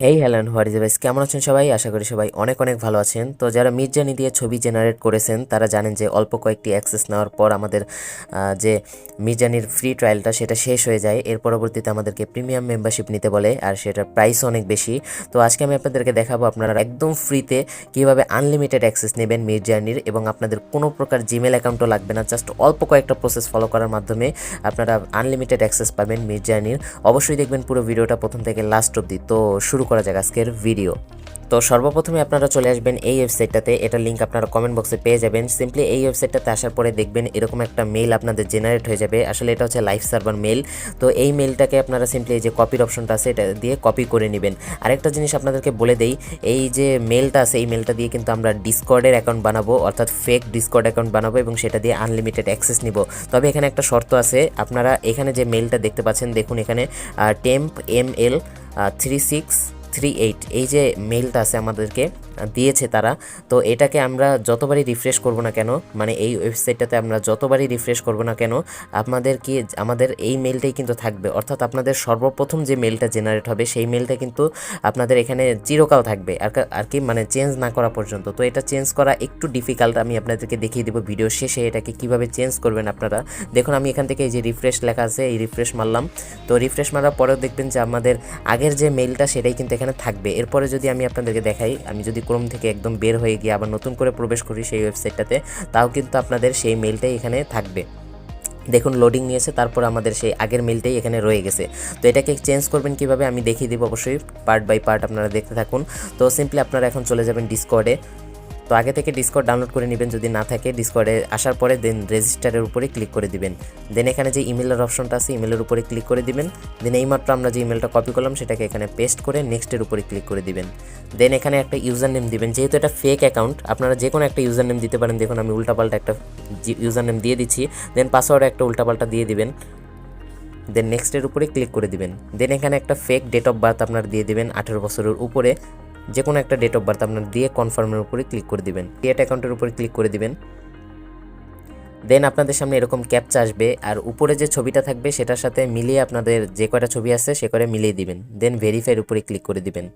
Hello and what is guys, কেমন আছেন সবাই? আশা করি সবাই অনেক অনেক ভালো আছেন। তো যারা মিডজার্নি দিয়ে ছবি জেনারেট করেছেন তারা জানেন যে অল্প কয়েকটি অ্যাক্সেস নেওয়ার পর আমাদের যে মিডজার্নির ফ্রি ট্রায়ালটা সেটা শেষ হয়ে যায়। এর পরবর্তীতে আমাদেরকে প্রিমিয়াম মেম্বারশিপ নিতে বলে, আর সেটার প্রাইসও অনেক বেশি। তো আজকে আমি আপনাদেরকে দেখাবো আপনারা একদম ফ্রিতে কীভাবে আনলিমিটেড অ্যাক্সেস নেবেন মিডজার্নির, এবং আপনাদের কোনো প্রকার জিমেল অ্যাকাউন্টও লাগবে না। জাস্ট অল্প কয়েকটা প্রসেস ফলো করার মাধ্যমে আপনারা আনলিমিটেড অ্যাক্সেস পাবেন মিডজার্নির। অবশ্যই দেখবেন পুরো ভিডিওটা প্রথম থেকে লাস্ট অবধি। তো শুরু করা যাক আজকের ভিডিও। তো সর্বপ্রথমে আপনারা চলে আসবেন এই ওয়েবসাইটটাতে। এটার লিঙ্ক আপনারা কমেন্ট বক্সে পেয়ে যাবেন। সিম্পলি এই ওয়েবসাইটটাতে আসার পরে দেখবেন এরকম একটা মেইল আপনাদের জেনারেট হয়ে যাবে। আসলে এটা হচ্ছে লাইভ সার্ভার মেইল। তো এই মেইলটাকে আপনারা সিম্পলি এই যে কপির অপশনটা আছে এটা দিয়ে কপি করে নেবেন। আরেকটা জিনিস আপনাদেরকে বলে দেই, এই যে মেইলটা আছে এই মেইলটা দিয়ে কিন্তু আমরা ডিসকর্ডের অ্যাকাউন্ট বানাবো, অর্থাৎ ফেক ডিসকর্ড অ্যাকাউন্ট বানাবো এবং সেটা দিয়ে আনলিমিটেড অ্যাক্সেস নিব। তবে এখানে একটা শর্ত আছে। আপনারা এখানে যে মেইলটা দেখতে পাচ্ছেন, দেখুন এখানে টেম্প ML 3638 এই যে মেইলটা আছে আমাদেরকে দিয়েছে তারা। তো এটাকে আমরা যতবারই রিফ্রেশ করব না কেন, মানে এই ওয়েবসাইটটাতে আমরা যতবারই রিফ্রেশ করব না কেন, আমাদের এই মেইলটাই কিন্তু থাকবে। অর্থাৎ আপনাদের সর্বপ্রথম যে মেইলটা জেনারেট হবে সেই মেইলটা কিন্তু আপনাদের এখানে চিরকাল থাকবে, আর কি মানে চেঞ্জ না করা পর্যন্ত। তো এটা চেঞ্জ করা একটু ডিফিকাল্ট, আমি আপনাদেরকে দেখিয়ে দেবো ভিডিও শেষে এটাকে কিভাবে চেঞ্জ করবেন আপনারা। দেখুন আমি এখান থেকে এই যে রিফ্রেশ লেখা আছে এই রিফ্রেশ মারলাম। তো রিফ্রেশ মারার পরেও দেখবেন যে আমাদের আগের যে মেইলটা সেটাই কিন্তু এখানে থাকবে। এরপরে যদি আমি আপনাদেরকে দেখাই, আমি যদি ক্রোম থেকে একদম বের হয়ে গিয়ে আবার নতুন করে প্রবেশ করি সেই ওয়েবসাইটটাতে, তাও কিন্তু আপনাদের সেই মেইলটাই এখানে থাকবে। দেখুন লোডিং নিয়েছে, তারপর আমাদের সেই আগের মেইলটাই এখানে রয়ে গেছে। তো এটাকে চেঞ্জ করবেন কিভাবে আমি দেখিয়ে দিব, অবশ্যই পার্ট বাই পার্ট আপনারা দেখতে থাকুন। তো সিম্পলি আপনারা এখন চলে যাবেন ডিসকর্ডে। তো আগে থেকে ডিসকর্ড ডাউনলোড করে নেবেন, যদি না থাকে ডিসকর্ডে আসার পরে দেন রেজিস্টারের উপরে ক্লিক করে দিবেন। দেন এখানে যে ইমেলের অপশনটা আছে ইমেলের উপরে ক্লিক করে দিবেন। দেন এইমাত্র আমরা যে ইমেলটা কপি করলাম সেটাকে এখানে পেস্ট করে নেক্সটের উপরে ক্লিক করে দিবেন। দেন এখানে একটা ইউজার নেম দিবেন। যেহেতু এটা ফেক অ্যাকাউন্ট আপনারা যে কোনো একটা ইউজার নেম দিতে পারেন। দেখুন আমি উল্টাপাল্টা একটা ইউজার নেম দিয়ে দিচ্ছি। দেন পাসওয়ার্ডে একটা উল্টাপাল্টা দিয়ে দিবেন। দেন নেক্সটের উপরে ক্লিক করে দিবেন। দেন এখানে একটা ফেক ডেট অফ বার্থ আপনারা দিয়ে দিবেন 18 বছরের উপরে, যে কোনো একটা ডেট অফ বার্থ আপনার দিয়ে কনফার্মের উপরে ক্লিক করে দিবেন। ক্রিয়েট অ্যাকাউন্টের উপরে ক্লিক করে দিবেন। দেন আপনাদের সামনে এরকম ক্যাপচা আসবে, আর উপরে যে ছবিটা থাকবে সেটার সাথে মিলিয়ে আপনাদের যে কয়টা ছবি আছে সে করে মিলিয়ে দিবেন। দেন ভেরিফাইয়ের উপরে ক্লিক করে দিবেন।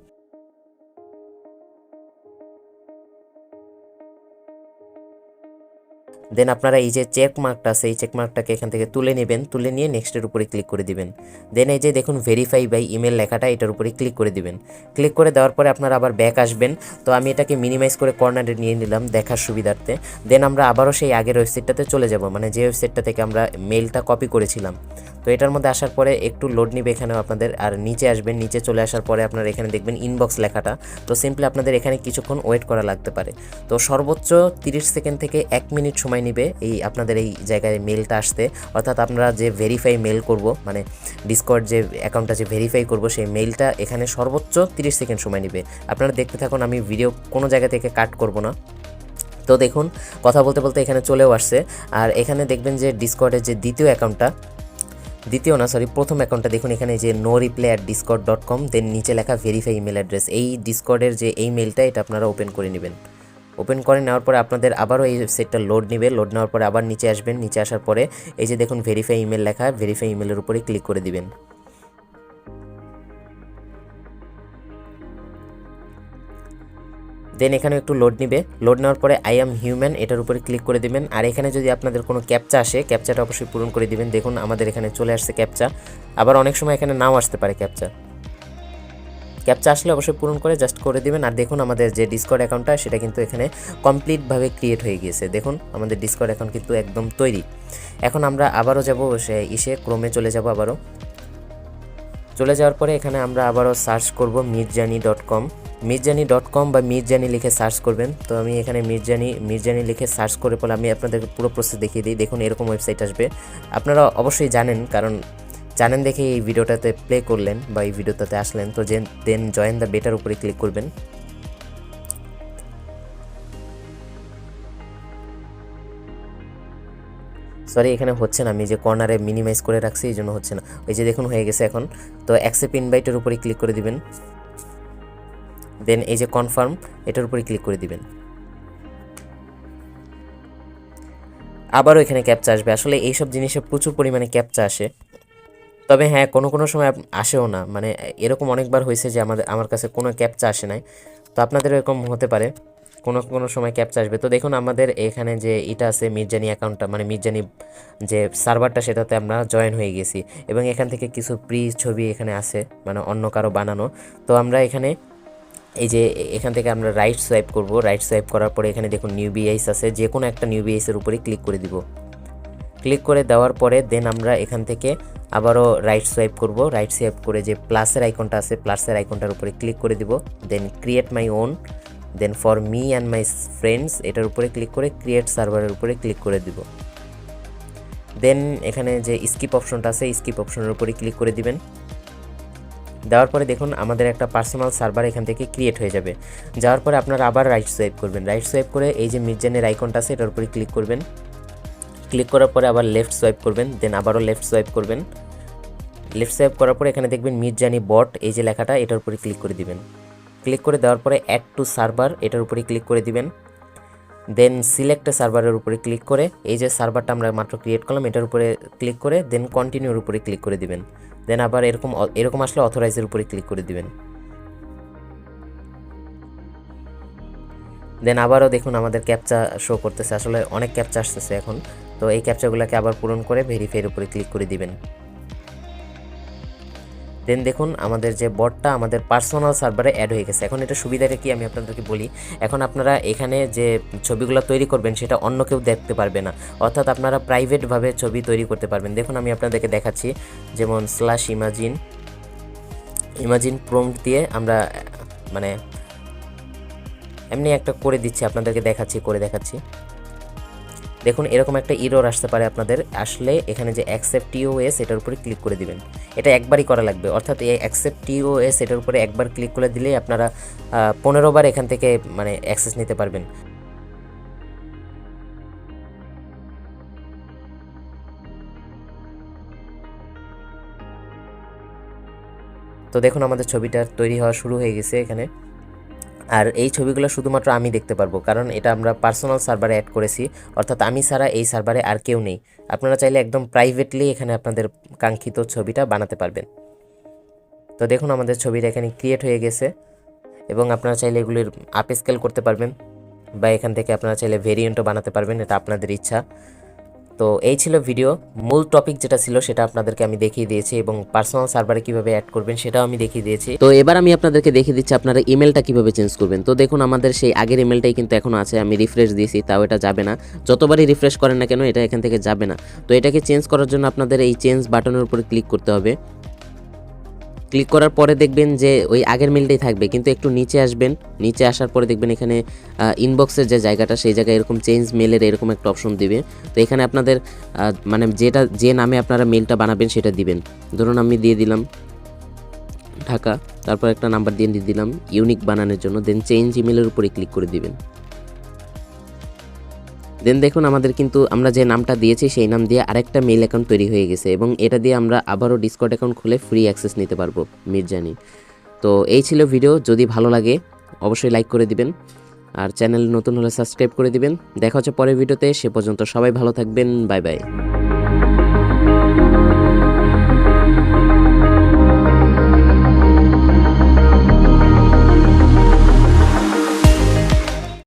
দেন আপনারা এই যে চেক মার্কটা আছে এই চেক মার্কটাকে এখান থেকে তুলে নেবেন, তুলে নিয়ে নেক্সটের উপরে ক্লিক করে দিবেন। দেন এই যে দেখুন ভেরিফাই বাই ইমেল লেখাটা এটার উপরে ক্লিক করে দিবেন। ক্লিক করে দেওয়ার পরে আপনারা আবার ব্যাক আসবেন। তো আমি এটাকে মিনিমাইজ করে কর্নারে নিয়ে নিলাম দেখার সুবিধার্থে। দেন আমরা আবারও সেই আগের ওয়েবসাইটটাতে চলে যাব, মানে যে ওয়েবসাইটটা থেকে আমরা মেইলটা কপি করেছিলাম। তো এটার মধ্যে আসার পরে একটু লোড নিবে এখানেও আপনাদের, আর নিচে আসবেন। নিচে চলে আসার পরে আপনারা এখানে দেখবেন ইনবক্স লেখাটা। তো সিম্পলি আপনাদের এখানে কিছুক্ষণ ওয়েট করা লাগতে পারে। তো সর্বোচ্চ 30 সেকেন্ড থেকে 1 মিনিট সময় নেবে এই আপনাদের এই জায়গায় মেলটা আসতে। অর্থাৎ আপনারা যে ভেরিফাই মেল করব, মানে ডিসকর্ড যে অ্যাকাউন্টটা যে ভেরিফাই করব সেই মেলটা এখানে সর্বোচ্চ 30 সেকেন্ড সময় নেবে। আপনারা দেখতে থাকুন, আমি ভিডিও কোনো জায়গা থেকে কাট করব না। তো দেখুন কথা বলতে বলতে এখানে চলেও আসছে। আর এখানে দেখবেন যে ডিসকর্ডের যে প্রথম অ্যাকাউন্টটা দেখুন এখানে যে no-reply@discord.com, দেন নিচে লেখা ভেরিফাই ইমেল অ্যাড্রেস। এই ডিসকর্ডের যে এই মেলটা এটা আপনারা ওপেন করে নেবেন। ওপেন করে নেওয়ার পরে আপনাদের আবারও এই ওয়েবসাইটটা লোড নেবে। লোড নেওয়ার পরে আবার নিচে আসবেন। নিচে আসার পরে এই যে দেখুন ভেরিফাই ইমেল লেখা, ভেরিফাই ইমেলের উপরে ক্লিক করে দিবেন। দেন এখানে একটু লোড নিবে। লোড নেওয়ার পরে আই অ্যাম হিউম্যান এটার উপরে ক্লিক করে দিবেন। আর এখানে যদি আপনাদের কোনো ক্যাপচা আসে ক্যাপচাটা অবশ্যই পূরণ করে দিবেন। দেখুন আমাদের এখানে চলে আসছে ক্যাপচা। আবার অনেক সময় এখানে নাও আসতে পারে ক্যাপচা আসলে অবশ্যই পূরণ করে জাস্ট করে দিবেন। আর দেখুন আমাদের যে ডিসকর্ড অ্যাকাউন্টটা সেটা কিন্তু এখানে কমপ্লিটভাবে ক্রিয়েট হয়ে গিয়েছে। দেখুন আমাদের ডিসকর্ড অ্যাকাউন্ট কিন্তু একদম তৈরি। এখন আমরা আবারও যাব ক্রোমে চলে যাব। আবারও চলে যাওয়ার পরে এখানে আমরা আবারও সার্চ করব midjourney.com বা midjourney লিখে সার্চ করবেন। তো আমি এখানে midjourney লিখে সার্চ করে পরে আমি আপনাদেরকে পুরো প্রসেস দেখিয়ে দিই। দেখুন এরকম ওয়েবসাইট আসবে। আপনারা অবশ্যই জানেন, কারণ জানেন দেখে এই ভিডিওটাতে প্লে করলেন বা এই ভিডিওটাতে আসলেন। তো দেন জয়েন দ্য বেটার উপরে ক্লিক করবেন। সরি এখানে হচ্ছে না, আমি যে কর্নারে মিনিমাইজ করে রাখছি এই জন্য হচ্ছে না। ওই যে দেখুন হয়ে গেছে এখন। তো অ্যাকসেপ্ট ইনভাইটের উপরে ক্লিক করে দিবেন। দেন এই যে কনফার্ম এটার উপরে ক্লিক করে দিবেন। আবারও এখানে ক্যাপচা আসবে। আসলে এইসব জিনিসে প্রচুর পরিমাণে ক্যাপচা আসে। তবে হ্যাঁ, কোনো সময় আসেও না, মানে এরকম অনেকবার হয়েছে যে আমার কাছে কোনো ক্যাপচা আসে নাই। তো আপনাদের এরকম হতে পারে কোনো সময় ক্যাপচা আসবে। তো দেখুন আমাদের এখানে যে এটা আছে মিডজার্নি অ্যাকাউন্টটা, মানে মিডজার্নি যে সার্ভারটা, সেটাতে আমরা জয়েন হয়ে গেছি এবং এখান থেকে কিছু ছবি এখানে আছে, মানে অন্য কারো বানানো। তো আমরা এখানে এই যে এখান থেকে আমরা রাইট সোয়াইপ করব। রাইট সোয়াইপ করার পরে এখানে দেখুন নিউ বিআইস আছে, যে কোনো একটা নিউ বিআইসের উপরে ক্লিক করে দিব। ক্লিক করে দেওয়ার পরে দেন আমরা এখান থেকে আবারও রাইট সোয়াইপ করব। রাইট সোয়াইপ করে যে প্লাসের আইকনটা আছে, প্লাসের আইকনটার উপরে ক্লিক করে দিব। Then create my own, then for me and my friends এটার উপরে ক্লিক করে ক্রিয়েট সার্ভারের উপরে ক্লিক করে দিব। দেন এখানে যে স্কিপ অপশনটা আছে, স্কিপ অপশনের উপরে ক্লিক করে দিবেন। দেওয়ার পরে দেখুন আমাদের একটা পার্সোনাল সার্ভার এখান থেকে ক্রিয়েট হয়ে যাবে। যাওয়ার পরে আপনারা আবার রাইট সোয়াইপ করবেন। রাইট সোয়াইপ করে এই যে মিডজার্নির আইকনটা আছে এটার উপরে ক্লিক করবেন। ক্লিক করার পরে আবার লেফট সোয়াইপ করবেন, দেন আবারও লেফট সোয়াইপ করবেন। লেফট সোয়াইপ করার পরে এখানে দেখবেন মিডজার্নি বট এই যে লেখাটা, এটার উপরে ক্লিক করে দিবেন। ক্লিক করে দেওয়ার পরে অ্যাড টু সার্ভার এটার উপরে ক্লিক করে দিবেন। দেন সিলেক্ট সার্ভারের উপরে ক্লিক করে এই যে সার্ভারটা আমরা মাত্র ক্রিয়েট করলাম এটার উপরে ক্লিক করে দেন কন্টিনিউর উপরে ক্লিক করে দিবেন। দেন আবার এরকম আসলে অথরাইজের উপরে ক্লিক করে দিবেন। দেন আবারও দেখুন আমাদের ক্যাপচা শো করতেছে, আসলে অনেক ক্যাপচা আসতেছে এখন। তো এই ক্যাপচাগুলোকে আবার পূরণ করে ভেরিফাইয়ের উপরে ক্লিক করে দিবেন। দেন দেখুন আমাদের যে বটটা আমাদের পার্সোনাল সার্ভারে অ্যাড হয়ে গেছে। এখন এটা সুবিধাটা কি আমি আপনাদেরকে বলি। এখন আপনারা এখানে যে ছবিগুলো তৈরি করবেন সেটা অন্য কেউ দেখতে পারবে না, অর্থাৎ আপনারা প্রাইভেটভাবে ছবি তৈরি করতে পারবেন। দেখুন আমি আপনাদেরকে দেখাচ্ছি, যেমন ইমাজিন প্রম্পট দিয়ে আমরা মানে এমনি একটা করে দিচ্ছি, আপনাদেরকে করে দেখাচ্ছি। দেখুন এরকম একটা ইরর আসতে পারে আপনাদের, আসলে এখানে যে অ্যাকসেপ্ট টিওএস এটার উপরে ক্লিক করে দিবেন। এটা একবারই করা লাগবে, অর্থাৎ এই অ্যাকসেপ্ট টিওএস এটার উপরে একবার ক্লিক করে দিলেই আপনারা 15 বার এখান থেকে মানে অ্যাক্সেস নিতে পারবেন। তো দেখুন আমাদের ছবিটা তৈরি হওয়া শুরু হয়ে গেছে এখানে। আর এই ছবিগুলো শুধুমাত্র আমি দেখতে পারবো, কারণ এটা আমরা পার্সোনাল সার্ভারে অ্যাড করেছি, অর্থাৎ আমি ছাড়া এই সার্ভারে আর কেউ নেই। আপনারা চাইলে একদম প্রাইভেটলি এখানে আপনাদের কাঙ্ক্ষিত ছবিটা বানাতে পারবেন। তো দেখুন আমাদের ছবিটা এখানে ক্রিয়েট হয়ে গেছে এবং আপনারা চাইলে এগুলির আপ স্কেল করতে পারবেন বা এখান থেকে আপনারা চাইলে ভেরিয়েন্টও বানাতে পারবেন, এটা আপনাদের ইচ্ছা। তো এই ছিল ভিডিও, মূল টপিক যেটা ছিল সেটা আপনাদেরকে আমি দেখিয়ে দিয়েছি এবং পার্সোনাল সার্ভারে কিভাবে অ্যাড করবেন সেটাও আমি দেখিয়ে দিয়েছি। তো এবার আমি আপনাদেরকে দেখিয়ে দিচ্ছি আপনারা ইমেলটা কিভাবে চেঞ্জ করবেন। তো দেখুন আমাদের সেই আগের ইমেলটাই কিন্তু এখনো আছে, আমি রিফ্রেশ দিয়েছি তাও এটা যাবে না, যতবারই রিফ্রেশ করেন না কেন এটা এখান থেকে যাবে না। তো এটাকে চেঞ্জ করার জন্য আপনাদের এই চেঞ্জ বাটনের উপরে ক্লিক করতে হবে। ক্লিক করার পরে দেখবেন যে ওই আগের মেলটাই থাকবে, কিন্তু একটু নিচে আসবেন, নিচে আসার পরে দেখবেন এখানে ইনবক্সের যে জায়গাটা সেই জায়গায় এরকম চেঞ্জ মেলের এরকম একটা অপশন দিবে। তো এখানে আপনাদের মানে যে নামে আপনারা মেলটা বানাবেন সেটা দিবেন। ধরুন আমি দিয়ে দিলাম ঢাকা, তারপর একটা নাম্বার দিয়ে দিলাম ইউনিক বানানোর জন্য, দেন চেঞ্জ ইমেলের উপরে ক্লিক করে দিবেন। দেন দেখুন আমাদের কিন্তু আমরা যে নামটা দিয়েছি সেই নাম দিয়ে আরেকটা মেইল অ্যাকাউন্ট তৈরি হয়ে গেছে এবং এটা দিয়ে আমরা আবারও ডিসকর্ড অ্যাকাউন্ট খুলে ফ্রি অ্যাক্সেস নিতে পারবো মিডজার্নি। তো এই ছিল ভিডিও, যদি ভালো লাগে অবশ্যই লাইক করে দিবেন আর চ্যানেল নতুন হলে সাবস্ক্রাইব করে দিবেন। দেখা হচ্ছে পরের ভিডিওতে, সে পর্যন্ত সবাই ভালো থাকবেন, বাই বাই।